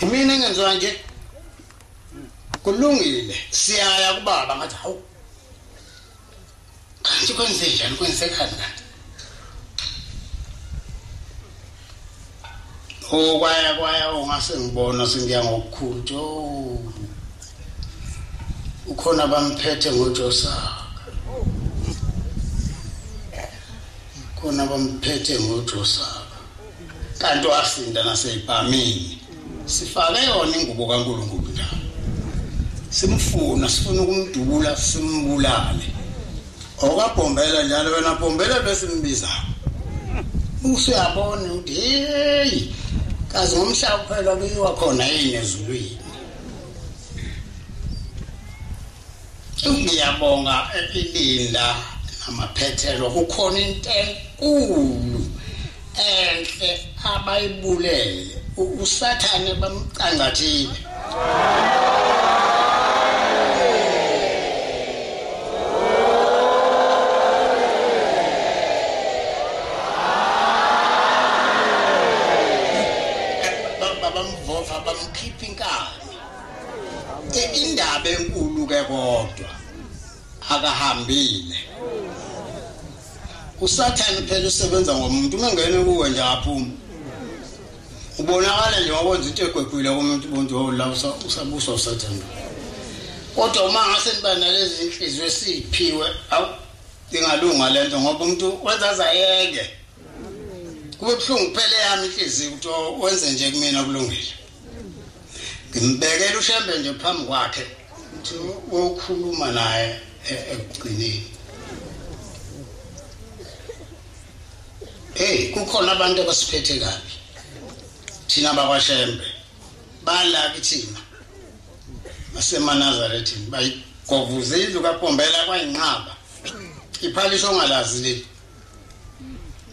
Imini ngenziwa nje kulungile siyaya kubaba ngathi hawu kanti kwenze njani kwenzekhani kanti kwaya ongase ngibona sengiya ngokukhulu ukhona bamphethe ngoJosaka khona bamphethe ngoJosaka kanti wasinda naseyibhamini sifake yona ingubo kaNkulunkulu njalo sifuna ukumdubula simbulale okabhombela njalo wena bhombela bese simbiza usuyabona ukuthi hey kazi ngomhlaba kuphela kuyiwa khona yini ezulwini ngiyabonga ilinda namaphethelo kukhona into enkulu enhle abayibulele usathane bamcangathile babamvova bamkhipha inkani indaba enkulu ke kodwa akahambile usathane phela usebenza ngomuntu ungene kuwe nje aphuma ubonakala nje wakwenza into egwegwile komuntu bonke la usabusa usathane kodwa uma ngase niba nalezi inhliziyo esiphiwe awu ingalunga lento ngoba umuntu wenza azayeke kube buhlungu phela yami inhliziyo ukuthi wenze nje kumina kulungile ngimbekela ushembe nje phambi kwakhe ukuthi wokhuluma naye ekugcineni kukhona abantu abasiphethe kabi thina bakwaShembe bala kithina baseManazaretha bayigovuza indlu kaBhombela kwayinqaba iphalisho ongalazi leli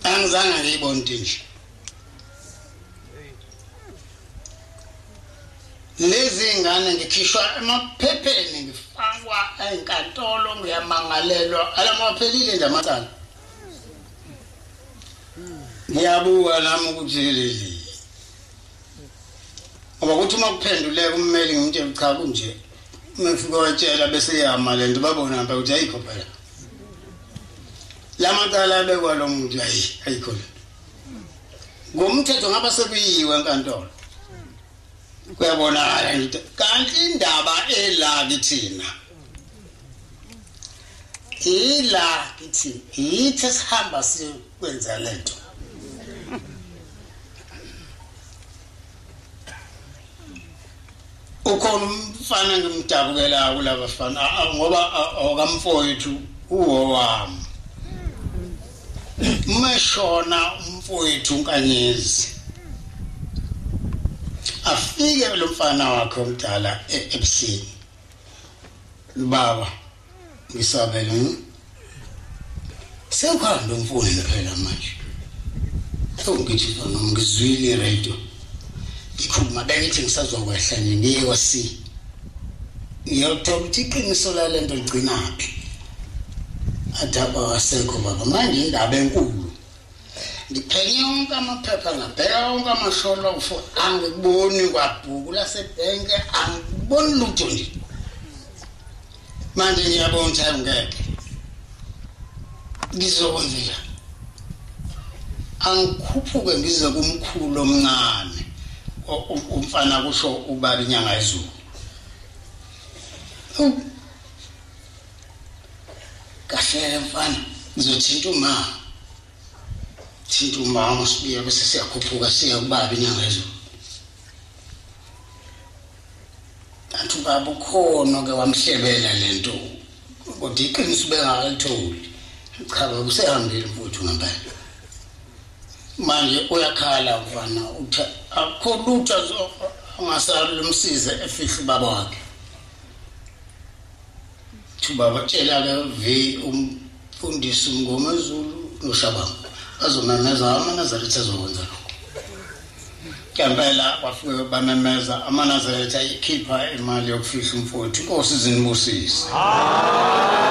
angizange ngiyibone nje lezi ngane ngikhishwa emaphepheni ngifakwa enkantolo ngiyamangalelwa alamaphelile nje amacala ngiyabuka nami ukuthi leli ngoba kuthi uma kuphenduleka ummeli ngimtshela cha kunje umefika watshela bese yama lento babona ngapha ukuthi ayikho phela lamacala abekwa lo muntu ayikho ngomthetho ngaba sekuyiwe enkantolo kuyabonakala nje kanti indaba ela kithina kithi yithi sihamba sikwenza lento ukhona umfana ngimdabukela kulaba bafana ngoba okamfowethu uwowami mashona umfowethu uNkanyezi afike lo mfana wakhe omdala ebusini baba ngisabela sewukhanda umfowethu phela manje ngithi bona ngizwile radio ikhuluma bengithi ngisazokwehla nje ngiye kwasi ngiyothola ukuthi iqiniso lalento ligcinaphi adaba wasekho baba manje indaba enkulu ngiphenye yonke amaphepha ngabheka yonke amasholo ufo angiboni kwabhuku lasebhenke angiboni lutho nje manje ngiyabona ukuthi angeke ngizokwenzela angikhuphuke ngize kumkhulu omncane umfana kusho ubaba inyanga yezulu kahle mfana ngizothinta umama sibuye bese siyakhuphuka siya kubaba inyanga yezulu kanti ubaba ukhona ke wamhlebela lento kodwa iqiniso bengakayitholi cha usehambile mfuthu ngempela manje uyakhala mfana uthi akho lutho angasalumsize efihla ubaba wakhe ubaba tshela ke umfundisi uMngomezulu noShabanga azomemeza aManazaretha azokwenza lokho ngempela bafike bamemeza aManazaretha ikhipha imali yokufihla umfowethu inkosi zinibusise amen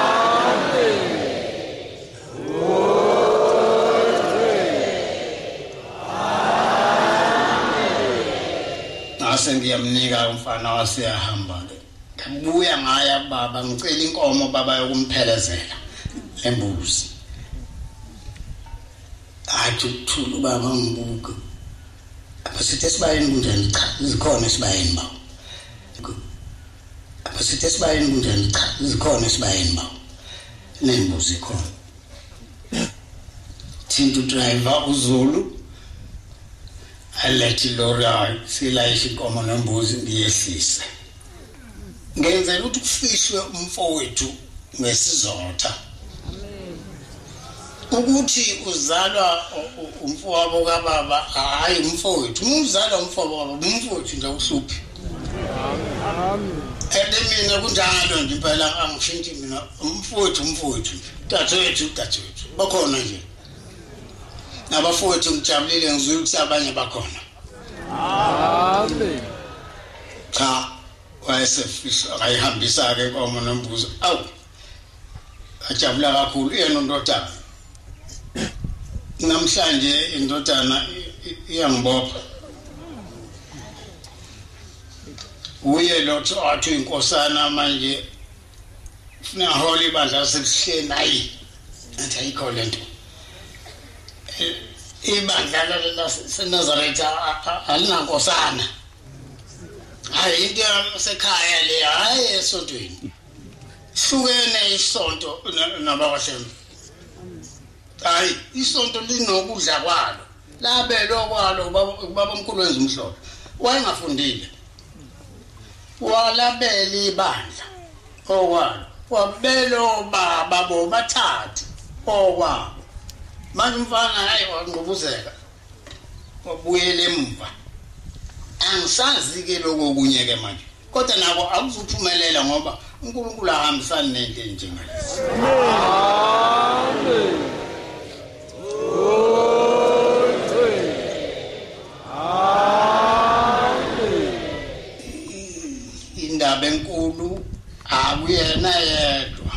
ngase ngiyamnika umfana wasiyahamba ke ngabuya ngaya baba ngicela inkomo baba yokumphelezela lembuzi athi ukuthula baba ngibuka abasithe sibayeni kunjani cha izikhona sibayeni bawo abasithe sibayeni kunjani cha izikhona sibayeni bawo nembuzi khona thinta driver uZulu alethi lori silayisha inkomo nembuzi ngiyehlisa ngenzela ukuthi kufishwe umfowethu ngesizotha ukuthi uzalwa umfowabo kababa hayi umfowethu umzalwa umfowabo kababa umfowethu nje uhluphi mina kunjalo nje impela angishinthi mina umfowethu dadewethu bakhona nje nabafowethu ngijabulile ngizwe ukuthi abanye bakhona amen cha wayesefisa ayihambisa ke inkomo nembuzi awu ajabula kakhulu yena uNdodana namhlanje indodana iyangibopha uye lotho athi inkosana manje funa holy bandla sekuhleni hayi athi ayikho lento ibandla laseNazaretha alinankosana hayi into yasekhaya le hayi esontweni hlukene isonto nabakwaHlembe hayi isonto linokudla kwalo labelo kwalo ubaba omkhulu wenza umhlolo wayengafundile walabela ibandla okwalo wabelo baba bobathathu okwabo manje umfana hayi wangqubuzeka wabuyela emva angisazi ke lokho kunye ke manje kodwa nako akuzuphumelela ngoba uNkulunkulu ahambisana nento enjengalezi amen indaba enkulu akuyena yedwa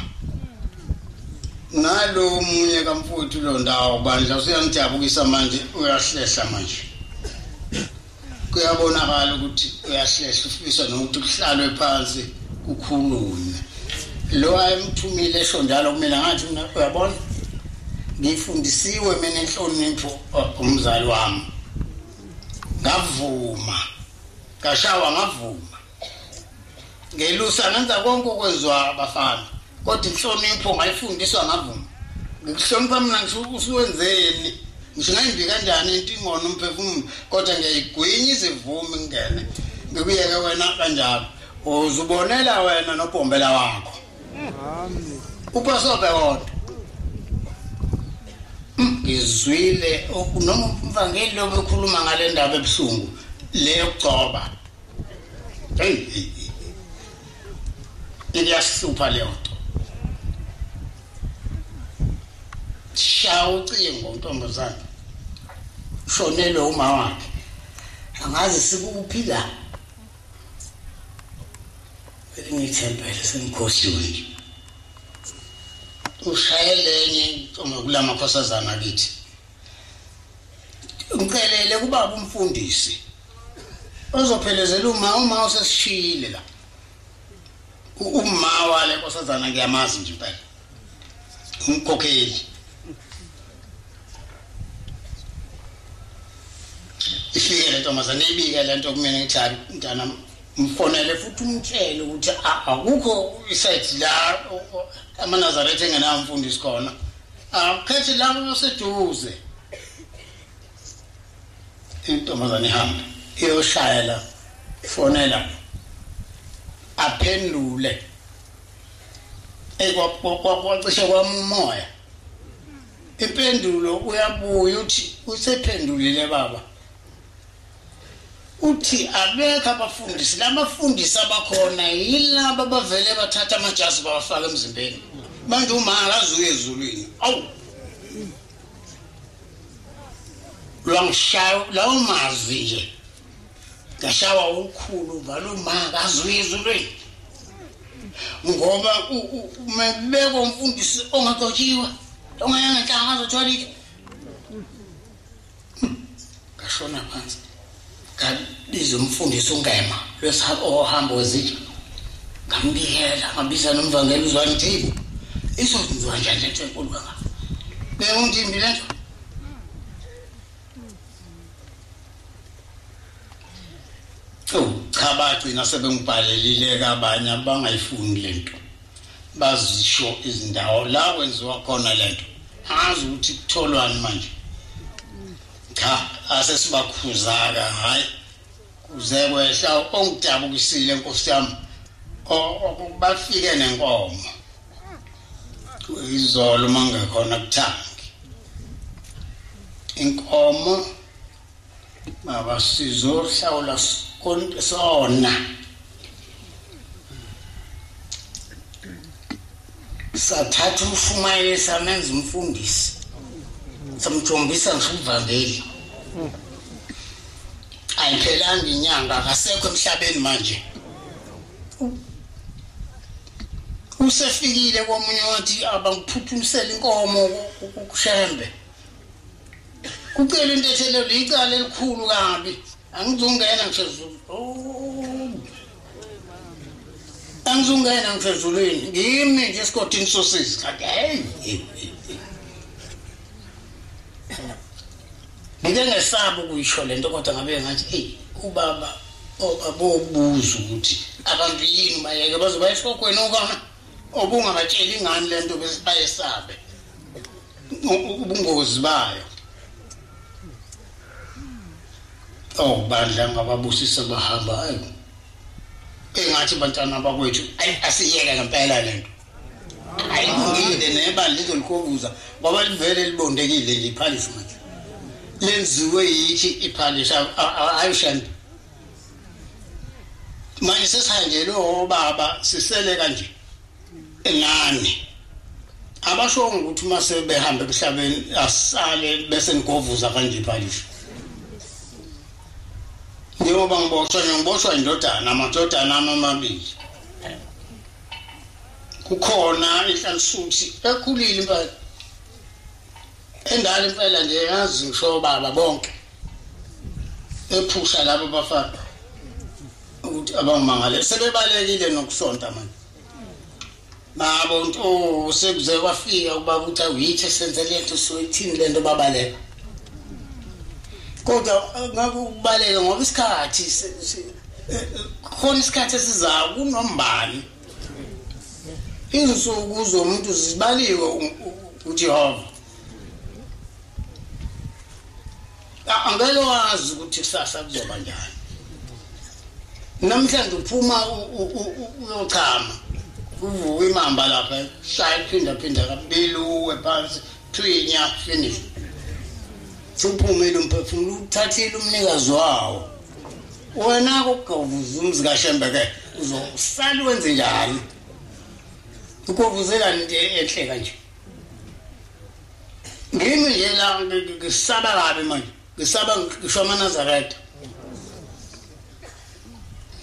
nalo munye kamfuthu lo ndawo bandla usiyangijabukisa manje uyahlehla manje kuyabonakala ukuthi uyahlehla ufisa nokuthi kuhlalwe phansi kukhulunywe lo ayemthumile esho njalo kumina ngathi mina uyabona ngifundisiwe mina enhlonipho umzali wami ngavuma ngashawa ngavuma ngelusa ngenza konke okwenzwa abafana kodwa inhlonipho ngayifundiswa ngavuma ngikuhlonipha mina ngisho usuwenzeni ngisho ngayimbi kanjani into ingono umphefumulo kodwa ngiyayigwinya izivume ngene ngikuyeke wena kanjalo uzubonela wena nobhombela wakho amen upasobe kodwa ngizwile noma umvangeli lo bekhuluma ngale ndaba ebuhlungu leyo kucoba hey iyasihlupha leyo nto shawucingo ntombazana shonele uma wakhe angazi sikuphila ngithembele sengikhohliwe ushayelenye kulama khosazana kithi ngicelele kubaba umfundisi ozophelezela uma usesishile la uma wale nkosazana ngiyamazi nje impela umkhokheli ifike le ntombazana ibike le nto kumina ngithali mntana mfonele futhi umtshele ukuthi akukho isite la amaNazaretha engenayo umfundisi khona akhethi lapho oseduze intombazana ihamba iyoshaya la fonela aphendule ekwacishe kwamoya impendulo uyabuya uthi usephendulile baba uthi abekho abafundisi labafundisi abakhona yilabo abavele bathatha amajazi bawafaka emzimbeni manje uma akazuye ezulwini awu lwangishaya lawo mazwi nje ngashawa ukhulu valo uma akazuye ezulwini ngoba umebeko umfundisi ongagotshiwa ongayanga enhlanga azothola ngashona phansi ngabiza umfundisi uNgema ohamba wezitsha ngambikela ngabiza nomvangeli uzwane thibo izokwenziwa njani lento enkulu kangaka bengundimbi lento cha bagcina sebengibhalelile kabanye abangayifuni lento bazisho izindawo la kwenziwa khona lento angazi ukuthi kutholwani manje cha asesibakhuzaka hayi kuze kwehla ongidabukisile Nkosi yami bafike nenkomo izolo mangekhona kuthangi inkomo baba sizohlawula sona sathatha umfumayeli samenza umfundisi samjombisa ngivangeli ayiphelanga inyanga akasekho emhlabeni manje usefikile komunye wathi abangiphuthumisela inkomo kushembe kucela into ethele licala elikhulu kabi angizongena ngishezulu angizongena ngishezulweni ngimi nje esigodini sosisi kanti hey ngike ngesaba ukuyisho lento kodwa ngabe ngathi hey ubaba abobuza ukuthi abantu yini bayeke bazoba esokweni okana obungabatshela ingane lento bese bayesabe ubungozi bayo bandla ngababusisa bahamba hayi engathi bantwana bakwethu asiyeke ngempela lento hayi ngile nebandla lizolikovuza ngoba livele libondekile nje iphalishi manje lenziwe yithi iphalishi ayishanda manje sesihanjele obaba sisele kanje enani abasho ukuthi mase behamba emhlabeni asale bese ngigovuza kanje iphalishi njengoba ngiboshwa indodana amadodana amabili kukhona inhlansuthi ekhulile impela endala impela nje yazi ngisho baba bonke ephusha labo bafana ukuthi abangimangale sebebalekile nokusonta manje nabo nto sekuze kwafika ubaba uthi awuyithi senze lento soyithini lento babaleka kodwa ngakubaleka ngoba isikhathi khona isikhathi esizayo kunombani izinsuku zomuntu zibaliwe uJehova angeke wazi ukuthi kusasa kuzoba njani namhlanje uphuma uyochama uvuka imamba lapha shaya phinda kabili uwe phansi thwinya finish suphumile umphefumulo uthathile umnikazi wawo wena kokuvuza umzika Shembe ke uzosala wenze njani ukuvuzela nje ehle kanje ngimi nje la ngisaba kabi manje ngisaba ngisho amaNazaretha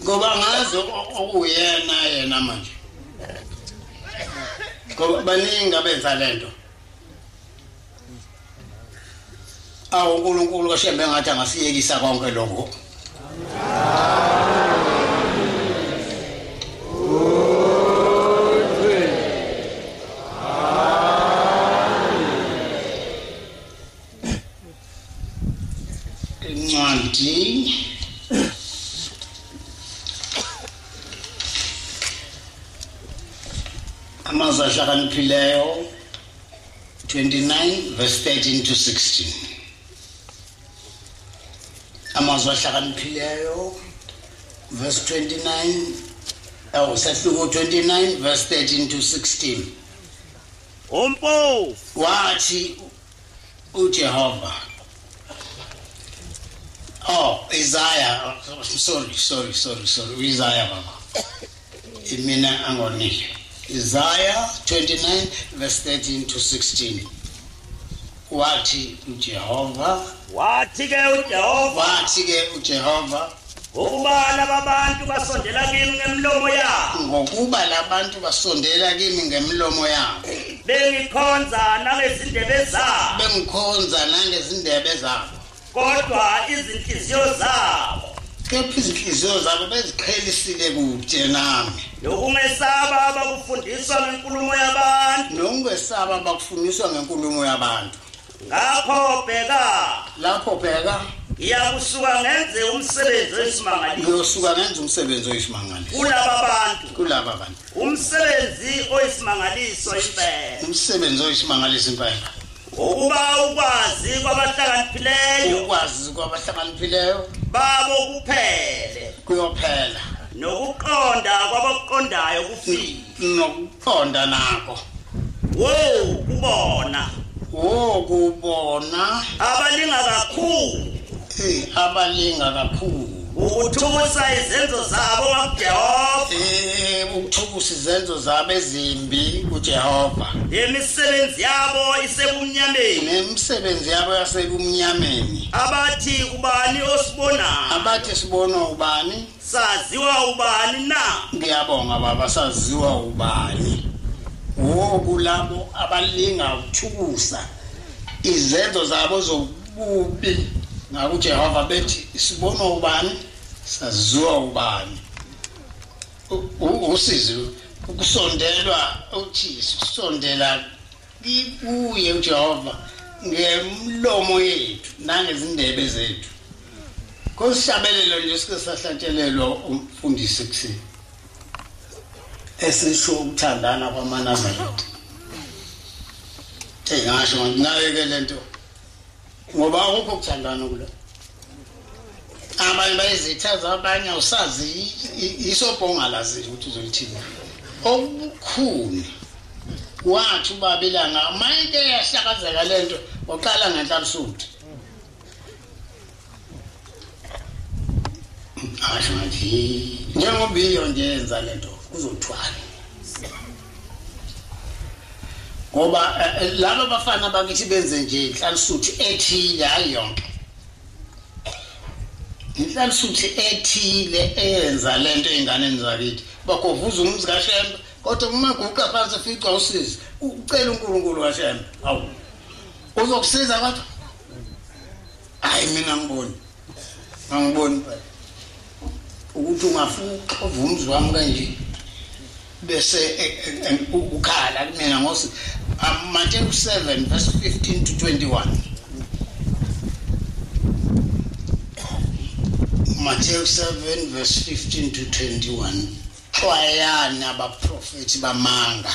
ngoba ngazo okuyena yena manje ngoba baningi abenza lento uNkulunkulu kaShembe ngathi angasiyekisa konke lokho incwadi Amazwi ahlakaniphileyo 29 verse 13 to 16 Amazwi ahlakaniphileyo verse 29 sahluko 29 verse 13 to 16 Umpofu wathi uJehova Isaiah sorry Isaiah baba imina angonike Isaiah 29 verse 13 to 16 wathi uJehova wathi ke uJehova ngokuba labantu basondela kimi ngemlomo yabo bengikhonza nangezindebe zabo kodwa izinhliziyo zabo kepha izinhliziyo zabo beziqhelisile kude nami nokungesaba abakufundiswa ngenkulumo yabantu nokungesaba abakufundiswa ngenkulumo yabantu ngakho bheka lapho bheka iyakusuka ngenze umsebenzi oyisimangaliso uyosuka ngenze umsebenzi oyisimangaliso kulaba bantu umsebenzi oyisimangaliso impela umsebenzi oyisimangaliso impela ukuba ukwazi kwabahlakaniphileyo babo kuphele kuyophela nokuqonda kwabakuqondayo kufike nokuqonda nakho kubona abalinga kakhulu ukuthukusa izenzo zabo kuJehova ukuthukusa izenzo zabo ezimbi kuJehova imisebenzi yabo isebumnyameni nemisebenzi yabo yasebumnyameni abathi ubani osibona abathi sibona ubani saziwa ubani na ngiyabonga baba saziwa ubani kulabo abalinga ukuthukusa izenzo zabo zobubi ngakuJehova bethi sibona ubani saziwa ubani usizo ukusondelwa uthi sisondela kuye uJehova ngemlomo yethu nangezindebe zethu kosishabelelo nje sikesahlatshelelwa umfundisi kusini esisho ukuthandana kwamanazarete ngasho nayo ke lento ngoba akukho ukuthandana kulo abanye bayizithaza abanye usazi isobhonga lazi ukuthi uzolithini okukhulu wathi ubabelanga mayike yahlakazeka lento waqala ngenhlansuthi asho nje njengoba iyo nje yenza lento kuzothwala ngoba laba bafana bakithi benze nje inhlansuthi ethile hayi yonke inhlansuthi ethile eyenza lento einganeni zakithi bakovuza umzi kaShembe kodwa uma guqa phansi fica usizi ucela uNkulunkulu kaShembe awu uzokusiza kodwa hayi mina ngiboni ukuthi ungafuqa uvumzi wami kanje bese ukhala kumina ngosi Matthew 7 verse 15 to 21 Matthew 7 verse 15 to 21 xwayani abaprofeti bamanga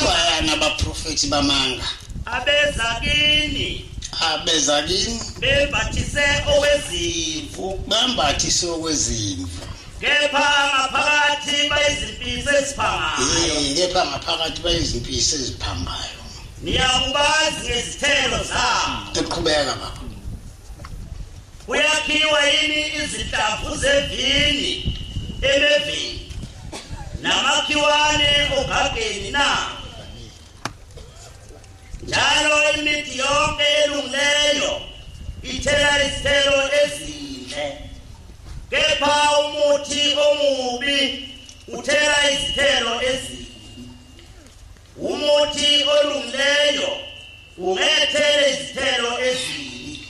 bayani abaprofeti bamanga abeza kini bambathise okwezimvu kepha ngaphakathi bayizimpisi eziphambayo niyakubazi ngezithelo zabo eqhubeka baba kuyakhiwa yini izinhlamvu zevini emevini namakhiwane ogageni na njalo imithi yonke elungileyo ithela izithelo ezinhle kepha umuthi omubi uthela izithelo ezibi umuthi olungileyo ungethela izithelo ezibi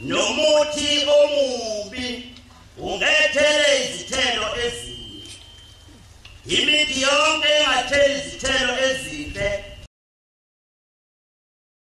nomuthi omubi ungethela izithelo ezibi imithi yonke engathela izithelo ezibi